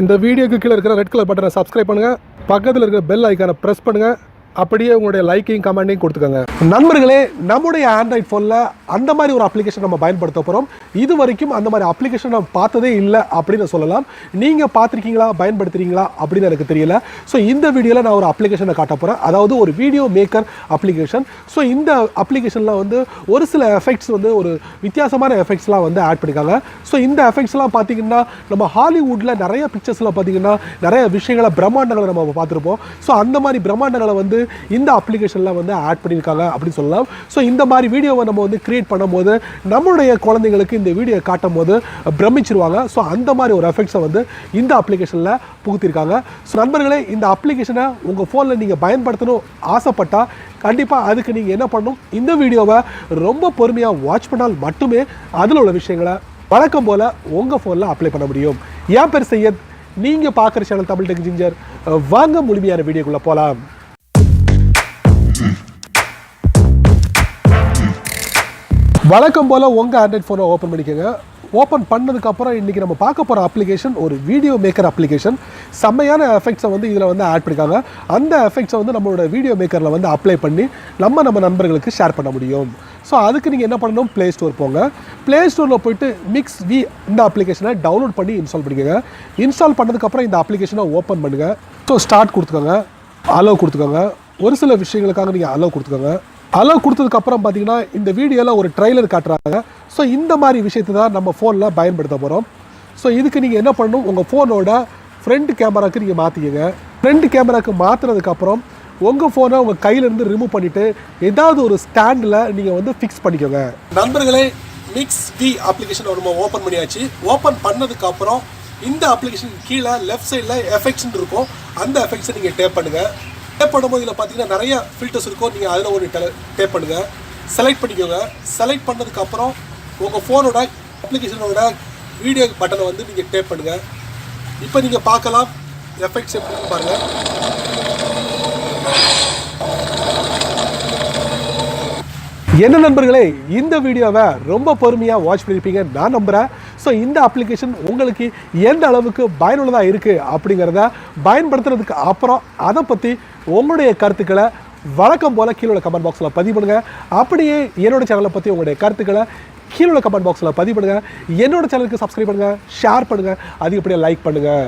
இந்த வீடியோக்கு கீழே இருக்கிற ரெட் கலர் பட்டனை சப்ஸ்கிரைப் பண்ணுங்கள், பக்கத்தில் இருக்கிற பெல் ஐக்கானை ப்ரெஸ் பண்ணுங்கள், அப்படியே உங்களுடைய லைக்கையும் கமெண்ட்டையும் கொடுத்துக்கோங்க. நண்பர்களே, நம்முடைய ஆண்ட்ராய்ட் ஃபோனில் அந்த மாதிரி ஒரு அப்ளிகேஷன் நம்ம பயன்படுத்த போகிறோம். இது வரைக்கும் அந்த மாதிரி அப்ளிகேஷன் நம்ம பார்த்ததே இல்லை அப்படின்னு சொல்லலாம். நீங்கள் பார்த்துருக்கீங்களா, பயன்படுத்துகிறீங்களா அப்படின்னு எனக்கு தெரியல. ஸோ இந்த வீடியோவில் நான் ஒரு அப்ளிகேஷனை காட்ட போகிறேன், அதாவது ஒரு வீடியோ மேக்கர் அப்ளிகேஷன். ஸோ இந்த அப்ளிகேஷனில் வந்து ஒரு சில எஃபெக்ட்ஸ் வந்து ஒரு வித்தியாசமான எஃபெக்ட்ஸ்லாம் வந்து ஆட் பண்ணியிருக்காங்க. ஸோ இந்த எஃபெக்ட்ஸ்லாம் பார்த்தீங்கன்னா நம்ம ஹாலிவுட்டில் நிறைய பிக்சர்ஸில் பார்த்தீங்கன்னா நிறைய விஷயங்களை பிரம்மாண்டங்களை நம்ம பார்த்துருப்போம். ஸோ அந்த மாதிரி பிரம்மாண்டங்களை வந்து இந்த அப்ளிகேஷனில் வந்து ஆட் பண்ணியிருக்காங்க அப்படின்னு சொல்லலாம். ஸோ இந்த மாதிரி வீடியோவை நம்ம வந்து கிரியேட் பண்ணும்போது நம்மளுடைய குழந்தைங்களுக்கு இந்த வீடியோ காட்டும் போது பிரமிச்சிருவாங்க. ஸோ அந்த மாதிரி ஒரு எஃபெக்ட்ஸை வந்து இந்த அப்ளிகேஷனில் புகுத்திருக்காங்க. ஸோ நண்பர்களே, இந்த அப்ளிகேஷனை உங்கள் ஃபோனில் நீங்கள் பயன்படுத்தணும் ஆசைப்பட்டால் கண்டிப்பாக அதுக்கு நீங்கள் என்ன பண்ணணும், இந்த வீடியோவை ரொம்ப பொறுமையாக வாட்ச் பண்ணால் மட்டுமே அதில் உள்ள விஷயங்களை வழக்கம் போல் உங்கள் ஃபோனில் அப்ளை பண்ண முடியும். என் பேர் சையத், நீங்கள் பார்க்குற சேனல் தமிழ் டெக் ஜிஞ்சர். வாங்க முழுமையான வீடியோக்குள்ளே போகலாம். வழக்கம் போல் உங்கள் ஆண்ட்ராய்ட் ஃபோனை ஓப்பன் பண்ணிக்கோங்க. ஓப்பன் பண்ணதுக்கப்புறம் இன்றைக்கி நம்ம பார்க்க போகிற அப்ளிகேஷன் ஒரு வீடியோ மேக்கர் அப்ளிகேஷன். செம்மையான எஃபெக்ட்ஸை வந்து இதில் வந்து ஆட் பண்ணியிருக்காங்க. அந்த எஃபெக்ட்ஸை வந்து நம்மளோட வீடியோ மேக்கரில் வந்து அப்ளை பண்ணி நம்ம நண்பர்களுக்கு ஷேர் பண்ண முடியும். ஸோ அதுக்கு நீங்கள் என்ன பண்ணணும், ப்ளே ஸ்டோர் போங்க. ப்ளே ஸ்டோரில் போய்ட்டு MixV இந்த அப்ளிகேஷனை டவுன்லோட் பண்ணி இன்ஸ்டால் பண்ணிக்கோங்க. இன்ஸ்டால் பண்ணதுக்கப்புறம் இந்த அப்ளிகேஷனை ஓப்பன் பண்ணுங்கள். ஸோ ஸ்டார்ட் கொடுத்துக்கோங்க, அலோவ் கொடுத்துக்கோங்க. ஒரு சில விஷயங்களுக்காக நீங்கள் அலோவ் கொடுத்துக்கோங்க. அலோவ் கொடுத்ததுக்கப்புறம் பார்த்தீங்கன்னா இந்த வீடியோவில் ஒரு ட்ரைலர் காட்டுறாங்க. ஸோ இந்த மாதிரி விஷயத்தை தான் நம்ம ஃபோனில் பயன்படுத்த போகிறோம். ஸோ இதுக்கு நீங்கள் என்ன பண்ணணும், உங்கள் ஃபோனோட ஃப்ரண்ட் கேமராவுக்கு நீங்கள் மாற்றிக்கங்க. ஃப்ரண்ட் கேமராவுக்கு மாற்றினதுக்கப்புறம் உங்கள் ஃபோனை உங்கள் கையிலேருந்து ரிமூவ் பண்ணிவிட்டு ஏதாவது ஒரு ஸ்டாண்டில் நீங்கள் வந்து ஃபிக்ஸ் பண்ணிக்கோங்க. நண்பர்களே, MixV அப்ளிகேஷன் நம்ம ஓப்பன் பண்ணியாச்சு. ஓப்பன் பண்ணதுக்கப்புறம் இந்த அப்ளிகேஷன் கீழே லெஃப்ட் சைடில் எஃபெக்ட்ஸ்ன்னு இருக்கும். அந்த எஃபெக்ட்ஸை நீங்கள் டேப் பண்ணுங்கள். டேப் பண்ணும்போது இதில் பார்த்தீங்கன்னா நிறைய ஃபில்டர்ஸ் இருக்கும். நீங்கள் அதில் ஒரு டேப் பண்ணுங்கள், செலக்ட் பண்ணிக்கோங்க. செலக்ட் பண்ணதுக்கப்புறம் உங்கள் ஃபோனோட அப்ளிகேஷனோட வீடியோ பட்டனை வந்து நீங்கள் டேப் பண்ணுங்கள். இப்போ நீங்கள் பார்க்கலாம் எஃபெக்ட்ஸ் எப்படின்னு பாருங்கள். என்ன நண்பர்களே, இந்த வீடியோவை ரொம்ப பொறுமையாக வாட்ச் பண்ணியிருப்பீங்க நான் நம்புகிறேன். ஸோ இந்த அப்ளிகேஷன் உங்களுக்கு எந்த அளவுக்கு பயனுள்ளதாக இருக்குது அப்படிங்கிறத பயன்படுத்துறதுக்கு அப்புறம் அதை பற்றி உங்களுடைய கருத்துக்களை வழக்கம் போல் கீழே கமெண்ட் பாக்ஸில் பதிவு பண்ணுங்கள். அப்படியே என்னோட சேனலை பற்றி உங்களுடைய கருத்துக்களை கீழே கமெண்ட் பாக்ஸில் பதிவு பண்ணுங்கள். என்னோட சேனலுக்கு சப்ஸ்கிரைப் பண்ணுங்கள், ஷேர் பண்ணுங்கள், அதிகப்படியாக லைக் பண்ணுங்கள்.